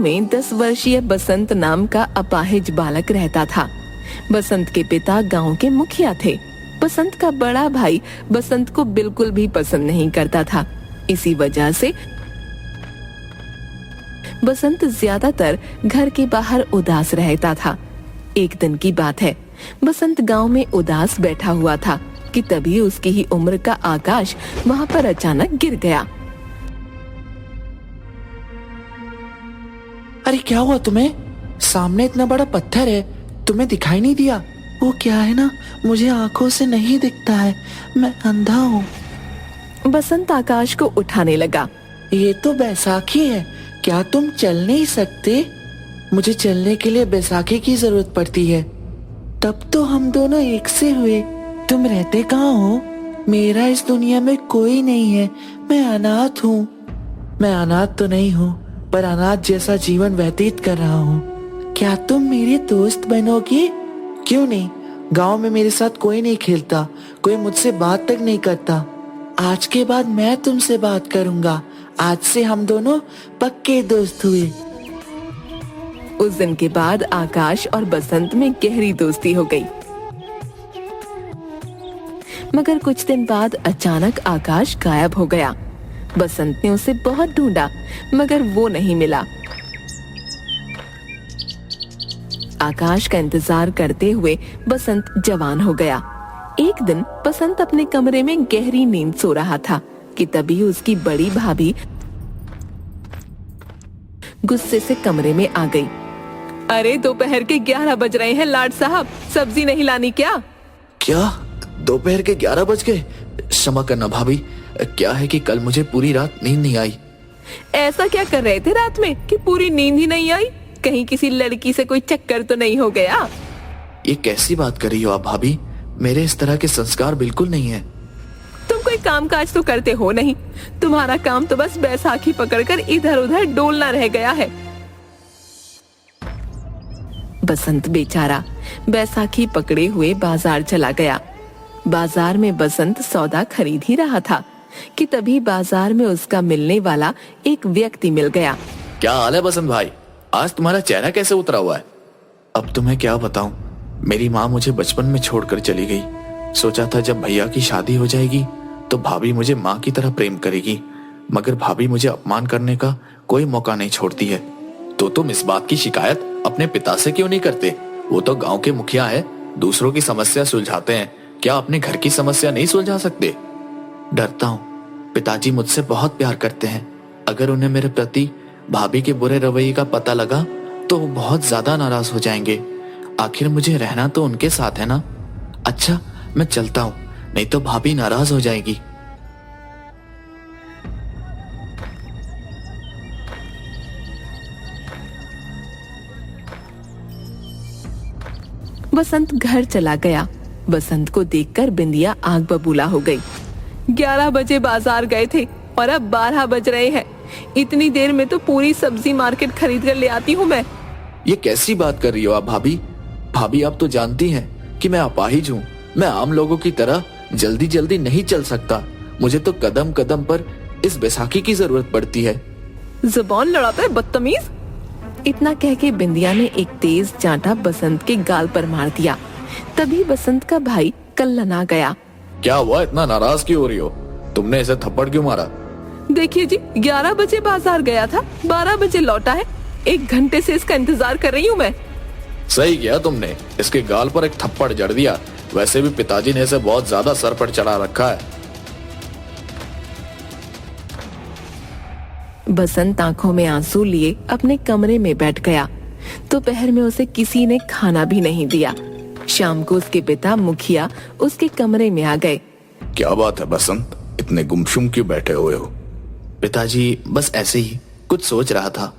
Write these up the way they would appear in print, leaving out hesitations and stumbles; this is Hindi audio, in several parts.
में 10 वर्षीय बसंत नाम का अपाहिज बालक रहता था। बसंत के पिता गांव के मुखिया थे। बसंत का बड़ा भाई बसंत को बिल्कुल भी पसंद नहीं करता था। इसी वजह से बसंत ज्यादातर घर के बाहर उदास रहता था। एक दिन की बात है, बसंत गांव में उदास बैठा हुआ था कि तभी उसकी ही उम्र का आकाश वहां पर अचानक गिर गया। अरे क्या हुआ तुम्हें? सामने इतना बड़ा पत्थर है, तुम्हें दिखाई नहीं दिया? वो क्या है ना, मुझे आंखों से नहीं दिखता है, मैं अंधा हूँ। बसंत आकाश को उठाने लगा। ये तो बैसाखी है, क्या तुम चल नहीं सकते? मुझे चलने के लिए बैसाखी की जरूरत पड़ती है। तब तो हम दोनों एक से हुए। तुम रहते कहाँ हो? मेरा इस दुनिया में कोई नहीं है, मैं अनाथ हूँ। मैं अनाथ तो नहीं हूँ, पर अनाथ जैसा जीवन व्यतीत कर रहा हूँ। क्या तुम मेरी दोस्त बनोगी? क्यों नहीं, गांव में मेरे साथ कोई नहीं खेलता, कोई मुझसे बात तक नहीं करता। आज के बाद मैं तुमसे बात करूंगा। आज से हम दोनों पक्के दोस्त हुए। उस दिन के बाद आकाश और बसंत में गहरी दोस्ती हो गई। मगर कुछ दिन बाद अचानक आकाश गायब हो गया। बसंत ने उसे बहुत ढूंढा, मगर वो नहीं मिला। आकाश का इंतजार करते हुए बसंत जवान हो गया। एक दिन बसंत अपने कमरे में गहरी नींद सो रहा था कि तभी उसकी बड़ी भाभी गुस्से से कमरे में आ गई। अरे दोपहर के 11 बज रहे हैं लाड साहब, सब्जी नहीं लानी क्या? क्या दोपहर के 11 बज गए? क्षमा करना भाभी, क्या है कि कल मुझे पूरी रात नींद नहीं आई। ऐसा क्या कर रहे थे रात में कि पूरी नींद ही नहीं आई? कहीं किसी लड़की से कोई चक्कर तो नहीं हो गया? ये कैसी बात कर रही हो आप भाभी? मेरे इस तरह के संस्कार बिल्कुल नहीं है। तुम कोई काम काज तो करते हो नहीं, तुम्हारा काम तो बस बैसाखी पकड़कर इधर उधर डोलना रह गया है। बसंत बेचारा बैसाखी पकड़े हुए बाजार चला गया। बाजार में बसंत सौदा खरीद ही रहा था कि तभी बाजार में उसका मिलने वाला एक व्यक्ति मिल गया। क्या हाल है बसंत भाई? आज तुम्हारा चेहरा कैसे उतरा हुआ है? अब तुम्हें क्या बताऊं, मेरी माँ मुझे बचपन में छोड़कर चली गई। सोचा था जब भैया की शादी हो जाएगी तो भाभी मुझे माँ की तरह प्रेम करेगी, मगर भाभी मुझे अपमान करने का कोई मौका नहीं छोड़ती है। तो तुम इस बात की शिकायत अपने पिता से क्यों नहीं करते? वो तो गांव के मुखिया है, दूसरों की समस्या सुलझाते हैं, क्या अपने घर की समस्या नहीं सुलझा सकते? डरता हूँ, पिताजी मुझसे बहुत प्यार करते हैं। अगर उन्हें मेरे प्रति भाभी के बुरे रवैये का पता लगा तो वो बहुत ज्यादा नाराज हो जाएंगे। आखिर मुझे रहना तो उनके साथ है ना। अच्छा मैं चलता हूँ, नहीं तो भाभी नाराज हो जाएगी। बसंत घर चला गया। बसंत को देखकर बिंदिया आग बबूला हो गई। 11 बजे बाजार गए थे और अब 12 बज रहे हैं। इतनी देर में तो पूरी सब्जी मार्केट खरीद कर ले आती हूँ मैं। ये कैसी बात कर रही हो आप भाभी? भाभी आप तो जानती हैं कि मैं अपाहिज हूँ। मैं आम लोगों की तरह जल्दी जल्दी नहीं चल सकता। मुझे तो कदम कदम पर इस बैसाखी की जरूरत पड़ती है। जुबान लड़ाता है बदतमीज। इतना कह के बिंदिया ने एक तेज चांटा बसंत के गाल पर मार दिया। तभी बसंत का भाई कल्लना गया। क्या हुआ, इतना नाराज क्यों हो रही हो? तुमने इसे थप्पड़ क्यों मारा? देखिए जी, 11 बजे बाजार गया था, 12 बजे लौटा है। 1 घंटे से इसका इंतजार कर रही हूँ मैं। सही किया तुमने, इसके गाल पर एक थप्पड़ जड़ दिया। वैसे भी पिताजी ने इसे बहुत ज्यादा सर पर चढ़ा रखा है। बसंत आंखों में आंसू लिए अपने कमरे में बैठ गया। दोपहर में उसे किसी ने खाना भी नहीं दिया। शाम को उसके पिता मुखिया उसके कमरे में आ गए। क्या बात है बसंत, इतने गुमसुम क्यों बैठे हुए हो? पिताजी बस ऐसे ही कुछ सोच रहा था।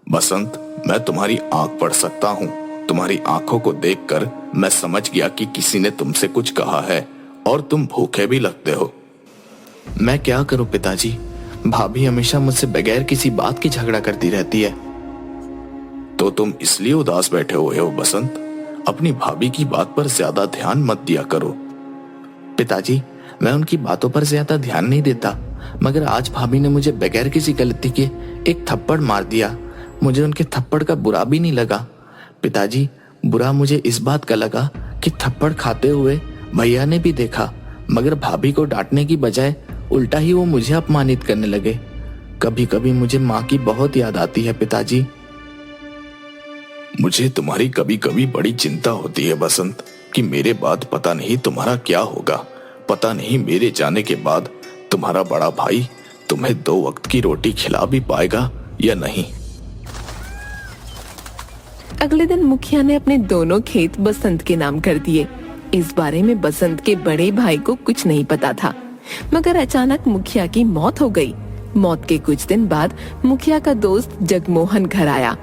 बसंत, मैं तुम्हारी आंख पढ़ सकता हूँ। तुम्हारी आंखों को देखकर मैं समझ गया कि किसी ने तुमसे कुछ कहा है और तुम भूखे भी लगते हो। मैं क्या करूं पिताजी, भाभी हमेशा मुझसे बगैर किसी बात की झगड़ा करती रहती है। तो तुम इसलिए उदास बैठे हुए हो बसंत? अपनी भाभी की बात पर ज्यादा ध्यान मत दिया करो। पिताजी, मैं उनकी बातों पर ज्यादा ध्यान नहीं देता, मगर आज भाभी ने मुझे बगैर किसी गलती के एक थप्पड़ मार दिया। मुझे उनके थप्पड़ का बुरा भी नहीं लगा। पिताजी, बुरा मुझे इस बात का लगा कि थप्पड़ खाते हुए भैया ने भी देखा, मगर भाभी को डांटने की बजाय उल्टा ही वो मुझे अपमानित करने लगे। कभी कभी मुझे माँ की बहुत याद आती है पिताजी। मुझे तुम्हारी कभी कभी बड़ी चिंता होती है बसंत, कि मेरे बाद पता नहीं तुम्हारा क्या होगा। पता नहीं मेरे जाने के बाद तुम्हारा बड़ा भाई तुम्हें 2 वक्त की रोटी खिला भी पाएगा या नहीं। अगले दिन मुखिया ने अपने दोनों खेत बसंत के नाम कर दिए। इस बारे में बसंत के बड़े भाई को कुछ नहीं पता था, मगर अचानक मुखिया की मौत हो गई। मौत के कुछ दिन बाद मुखिया का दोस्त जगमोहन घर आया।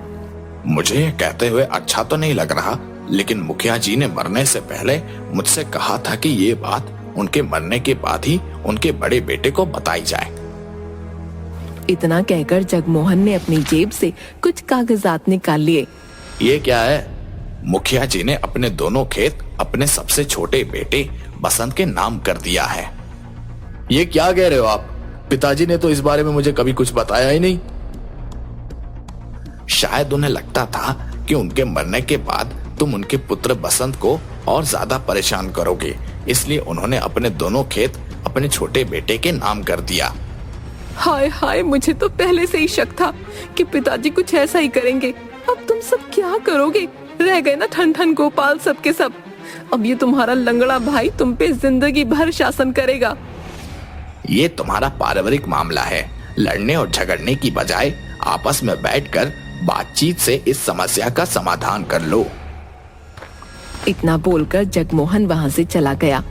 मुझे कहते हुए अच्छा तो नहीं लग रहा, लेकिन मुखिया जी ने मरने से पहले मुझसे कहा था कि ये बात उनके मरने के बाद ही उनके बड़े बेटे को बताई जाए। इतना कहकर जगमोहन ने अपनी जेब से कुछ कागजात निकाल लिए। ये क्या है? मुखिया जी ने अपने दोनों खेत अपने सबसे छोटे बेटे बसंत के नाम कर दिया है। ये क्या कह रहे हो आप? पिताजी ने तो इस बारे में मुझे कभी कुछ बताया ही नहीं। शायद उन्हें लगता था कि उनके मरने के बाद तुम उनके पुत्र बसंत को और ज्यादा परेशान करोगे, इसलिए उन्होंने अपने दोनों खेत अपने छोटे बेटे के नाम कर दिया। हाय हाय, मुझे तो पहले से ही शक था कि पिताजी कुछ ऐसा ही करेंगे। अब तुम सब क्या करोगे? रह गए ना ठन ठन गोपाल सब के सब। अब ये तुम्हारा लंगड़ा भाई तुम पे जिंदगी भर शासन करेगा। ये तुम्हारा पारिवारिक मामला है। लड़ने और झगड़ने की बजाय आपस में बैठकर बातचीत से इस समस्या का समाधान कर लो। इतना बोलकर जगमोहन वहां से चला गया।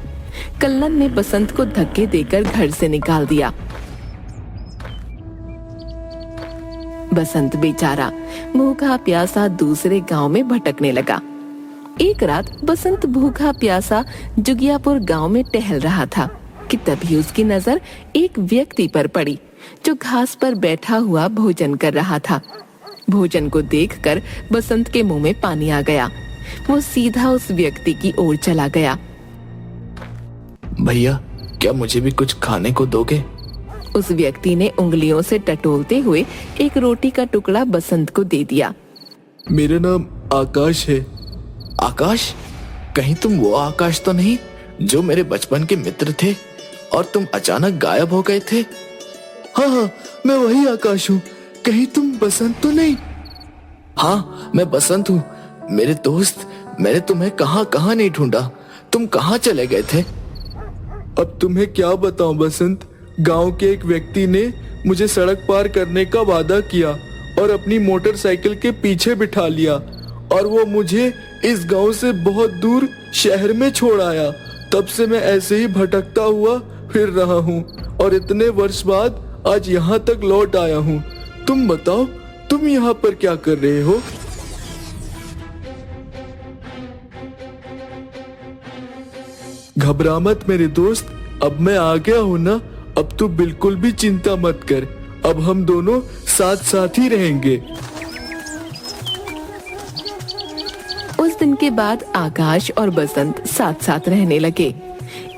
कल्लन ने बसंत को धक्के देकर घर से निकाल दिया। बसंत बेचारा भूखा प्यासा दूसरे गांव में भटकने लगा। एक रात बसंत भूखा प्यासा जुगियापुर गांव में टहल रहा था कि तभी उसकी नजर एक व्यक्ति पर पड़ी जो घास पर बैठा हुआ भोजन कर रहा था। भोजन को देखकर बसंत के मुंह में पानी आ गया। वो सीधा उस व्यक्ति की ओर चला गया। भैया, क्या मुझे भी कुछ खाने को दोगे? उस व्यक्ति ने उंगलियों से टटोलते हुए एक रोटी का टुकड़ा बसंत को दे दिया। मेरा नाम आकाश है। आकाश? कहीं तुम वो आकाश तो नहीं जो मेरे बचपन के मित्र थे और तुम अचानक गायब हो गए थे? हाँ, मैं वही आकाश हूँ। कहीं तुम बसंत तो नहीं? हाँ, मैं बसंत हूँ। मेरे दोस्त, मैंने तुम्हें कहाँ कहाँ नहीं ढूंढा। तुम कहाँ चले गए थे? अब तुम्हें क्या बताऊं बसंत, गांव के एक व्यक्ति ने मुझे सड़क पार करने का वादा किया और अपनी मोटरसाइकिल के पीछे बिठा लिया और वो मुझे इस गांव से बहुत दूर शहर में छोड़ आया। तब से मैं ऐसे ही भटकता हुआ फिर रहा हूँ और इतने वर्ष बाद आज यहाँ तक लौट आया हूँ। तुम बताओ, तुम यहाँ पर क्या कर रहे हो? घबरा मत मेरे दोस्त, अब मैं आ गया हूँ ना। अब तू बिल्कुल भी चिंता मत कर। अब हम दोनों साथ साथ ही रहेंगे। उस दिन के बाद आकाश और बसंत साथ साथ रहने लगे।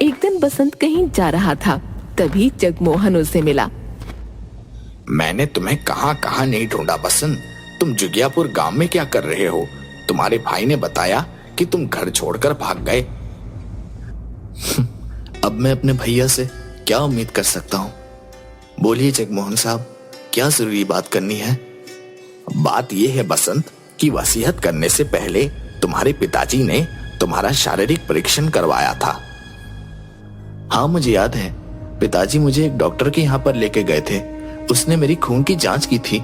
एक दिन बसंत कहीं जा रहा था, तभी जगमोहन उसे मिला। मैंने तुम्हें कहाँ कहाँ नहीं ढूंढा बसंत। तुम जुगियापुर गांव में क्या कर रहे हो? तुम्हारे भाई ने बताया कि तुम घर छोड़कर भाग गए। अब मैं अपने भैया से क्या उम्मीद कर सकता हूँ? बोलिए जगमोहन साहब, क्या जरूरी बात करनी है? बात यह है बसंत कि वसीयत करने से पहले तुम्हारे पिताजी ने तुम्हारा शारीरिक परीक्षण करवाया था। हाँ, मुझे याद है। पिताजी मुझे एक डॉक्टर के यहाँ पर लेके गए थे। उसने मेरी खून की जांच की थी।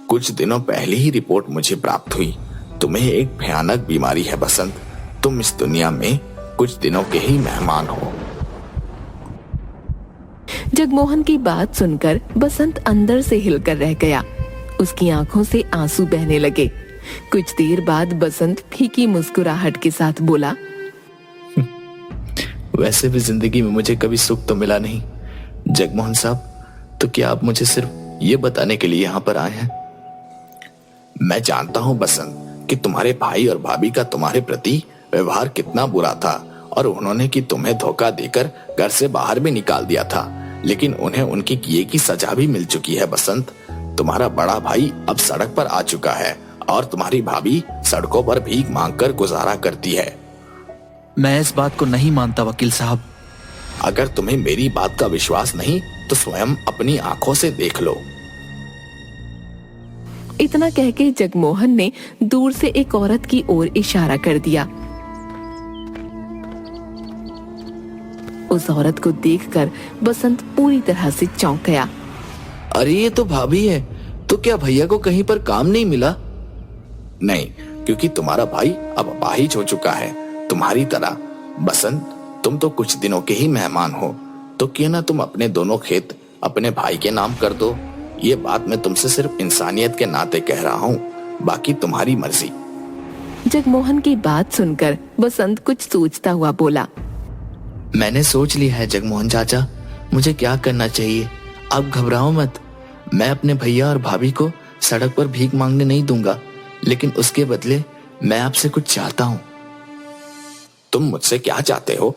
कुछ दिनों पहले ही रिपोर्ट मुझे प्राप्त हुई। तुम्हें एक भयानक बीमारी है बसंत। तुम इस दुनिया में कुछ दिनों के ही मेहमान हो। जगमोहन की बात सुनकर बसंत अंदर से हिलकर रह गया। उसकी आंखों से आंसू बहने लगे। कुछ देर बाद बसंत फीकी मुस्कुराहट के साथ बोला, वैसे भी जिंदगी में मुझे कभी सुख तो मिला नहीं। जगमोहन साहब, तो क्या आप मुझे सिर्फ ये बताने के लिए यहाँ पर आए हैं? मैं जानता हूँ बसंत कि तुम्हारे भाई और भाभी का तुम्हारे प्रति व्यवहार कितना बुरा था और उन्होंने कि तुम्हें धोखा देकर घर से बाहर भी निकाल दिया था, लेकिन उन्हें उनकी किए की सजा भी मिल चुकी है बसंत। तुम्हारा बड़ा भाई अब सड़क पर आ चुका है और तुम्हारी भाभी सड़कों पर भीख मांगकर गुजारा करती है। मैं इस बात को नहीं मानता वकील साहब। अगर तुम्हें मेरी बात का विश्वास नहीं तो स्वयं अपनी आंखों से देख लो। इतना कह के जगमोहन ने दूर से एक औरत की ओर इशारा कर दिया। उस औरत को देखकर बसंत पूरी तरह से चौंक गया। अरे ये तो भाभी है, तो क्या भैया को कहीं पर काम नहीं मिला? नहीं, क्योंकि तुम्हारा भाई अब अपाहिज हो चुका है तुम्हारी तरह। बसंत, तुम तो कुछ दिनों के ही मेहमान हो, तो क्यों ना तुम अपने दोनों खेत अपने भाई के नाम कर दो। ये बात मैं तुमसे सिर्फ इंसानियत के नाते कह रहा हूँ, बाकी तुम्हारी मर्जी। जगमोहन की बात सुनकर बसंत कुछ सोचता हुआ बोला। मैंने सोच लिया है जगमोहन चाचा, मुझे क्या करना चाहिए। आप घबराओ मत, मैं अपने भैया और भाभी को सड़क पर भीख मांगने नहीं दूंगा, लेकिन उसके बदले मैं आपसे कुछ चाहता हूँ। तुम मुझसे क्या चाहते हो?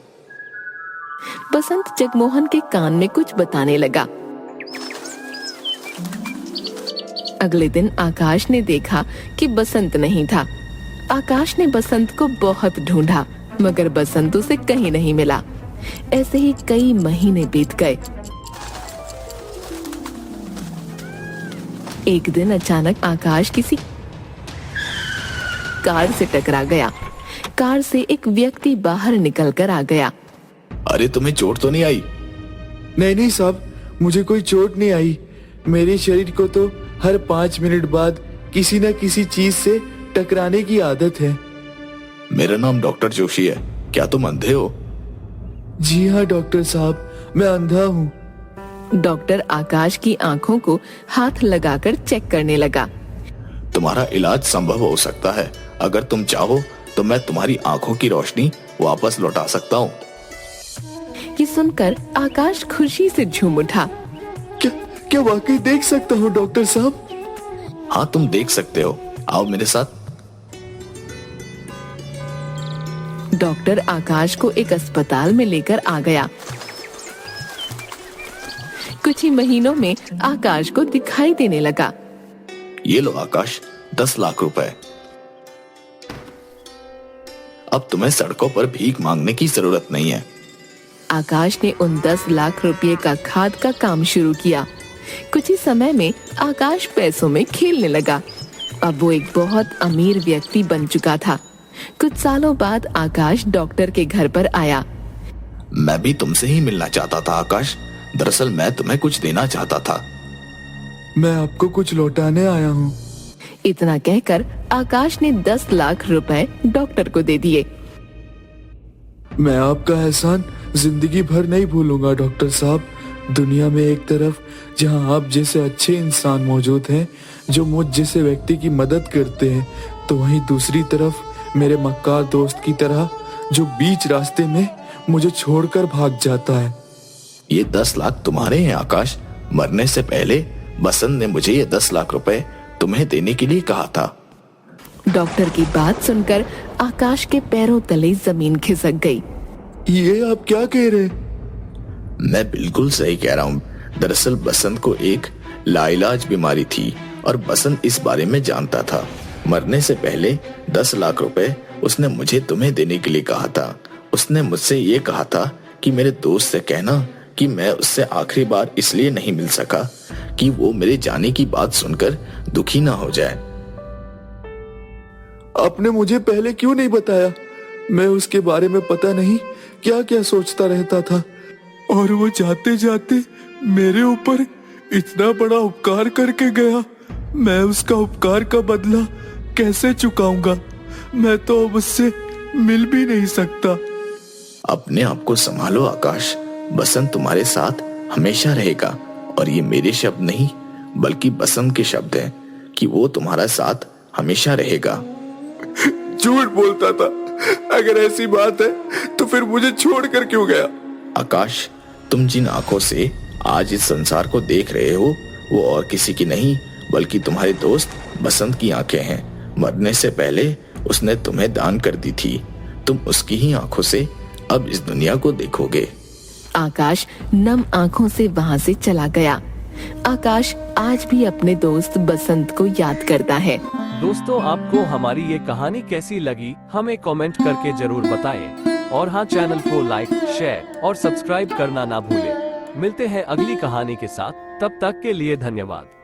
बसंत जगमोहन के कान में कुछ बताने लगा। अगले दिन आकाश ने देखा कि बसंत नहीं था। आकाश ने बसंत को बहुत ढूंढा, मगर बसंत उसे कहीं नहीं मिला। ऐसे ही कई महीने बीत गए। एक दिन अचानक आकाश किसी कार से टकरा गया। कार से एक व्यक्ति बाहर निकलकर आ गया। अरे तुम्हें चोट तो नहीं आई? नहीं साहब, मुझे कोई चोट नहीं आई। मेरे शरीर को तो हर 5 मिनट बाद किसी न किसी चीज से टकराने की आदत है। मेरा नाम डॉक्टर जोशी है, क्या तुम अंधे हो? जी हाँ डॉक्टर साहब, मैं अंधा हूँ। डॉक्टर आकाश की आंखों को हाथ लगाकर चेक करने लगा। तुम्हारा इलाज संभव हो सकता है। अगर तुम चाहो तो मैं तुम्हारी आंखों की रोशनी वापस लौटा सकता हूँ। ये सुनकर आकाश खुशी से झूम उठा। क्या वाकई देख सकता हूँ डॉक्टर साहब? हाँ, तुम देख सकते हो, आओ मेरे साथ। डॉक्टर आकाश को एक अस्पताल में लेकर आ गया। कुछ ही महीनों में आकाश को दिखाई देने लगा। ये लो आकाश, 10 लाख रुपए। अब तुम्हें सड़कों पर भीख मांगने की जरूरत नहीं है। आकाश ने उन 10 लाख रुपए का खाद का काम शुरू किया। कुछ ही समय में आकाश पैसों में खेलने लगा। अब वो एक बहुत अमीर व्यक्ति बन चुका था। कुछ सालों बाद आकाश डॉक्टर के घर पर आया। मैं भी तुमसे ही मिलना चाहता था आकाश। दरअसल मैं तुम्हें कुछ देना चाहता था। मैं आपको कुछ लौटाने आया हूँ। इतना कहकर आकाश ने 10 लाख रुपए डॉक्टर को दे दिए। मैं आपका एहसान जिंदगी भर नहीं भूलूंगा डॉक्टर साहब। दुनिया में एक तरफ जहां आप जैसे अच्छे इंसान मौजूद हैं जो मुझ जैसे व्यक्ति की मदद करते हैं, तो वहीं दूसरी तरफ मेरे मक्कार दोस्त की तरह जो बीच रास्ते में मुझे छोड़कर भाग जाता है। ये 10 लाख तुम्हारे हैं आकाश। मरने से पहले बसंत ने मुझे ये 10 लाख रुपए तुम्हें देने के लिए कहा था। डॉक्टर की बात सुनकर आकाश के पैरों तले जमीन खिसक गई। ये आप क्या कह रहे? मैं बिल्कुल सही कह रहा हूँ। दरअसल बसंत को एक लाइलाज बीमारी थी और बसंत इस बारे में जानता था। मरने से पहले 10 लाख रुपए उसने मुझे तुम्हें देने के लिए कहा था। उसने मुझसे ये कहा था कि मेरे दोस्त से कहना कि मैं उससे आखिरी बार इसलिए नहीं मिल सका कि वो मेरे जाने की बात सुनकर दुखी ना हो जाए। आपने मुझे पहले क्यों नहीं बताया? मैं उसके बारे में पता नहीं क्या क्या सोचता रहता था, और वो जाते जाते मेरे ऊपर इतना बड़ा उपकार करके गया। मैं उसका उपकार का बदला कैसे चुकाऊंगा? मैं तो अब उससे मिल भी नहीं सकता। अपने आप को संभालो आकाश। बसंत तुम्हारे साथ हमेशा रहेगा, और ये मेरे शब्द नहीं बल्कि बसंत के शब्द हैं कि वो तुम्हारा साथ हमेशा रहेगा। झूठ बोलता था। अगर ऐसी बात है तो फिर मुझे छोड़कर क्यों गया? आकाश, तुम जिन आंखों से आज इस संसार को देख रहे हो वो और किसी की नहीं बल्कि तुम्हारे दोस्त बसंत की आंखें हैं। मरने से पहले उसने तुम्हें दान कर दी थी। तुम उसकी ही आंखों से अब इस दुनिया को देखोगे। आकाश नम आंखों से वहां से चला गया। आकाश आज भी अपने दोस्त बसंत को याद करता है। दोस्तों, आपको हमारी ये कहानी कैसी लगी हमें कमेंट करके जरूर बताएं। और हाँ, चैनल को लाइक, शेयर और सब्सक्राइब करना ना भूलें। मिलते हैं अगली कहानी के साथ, तब तक के लिए धन्यवाद।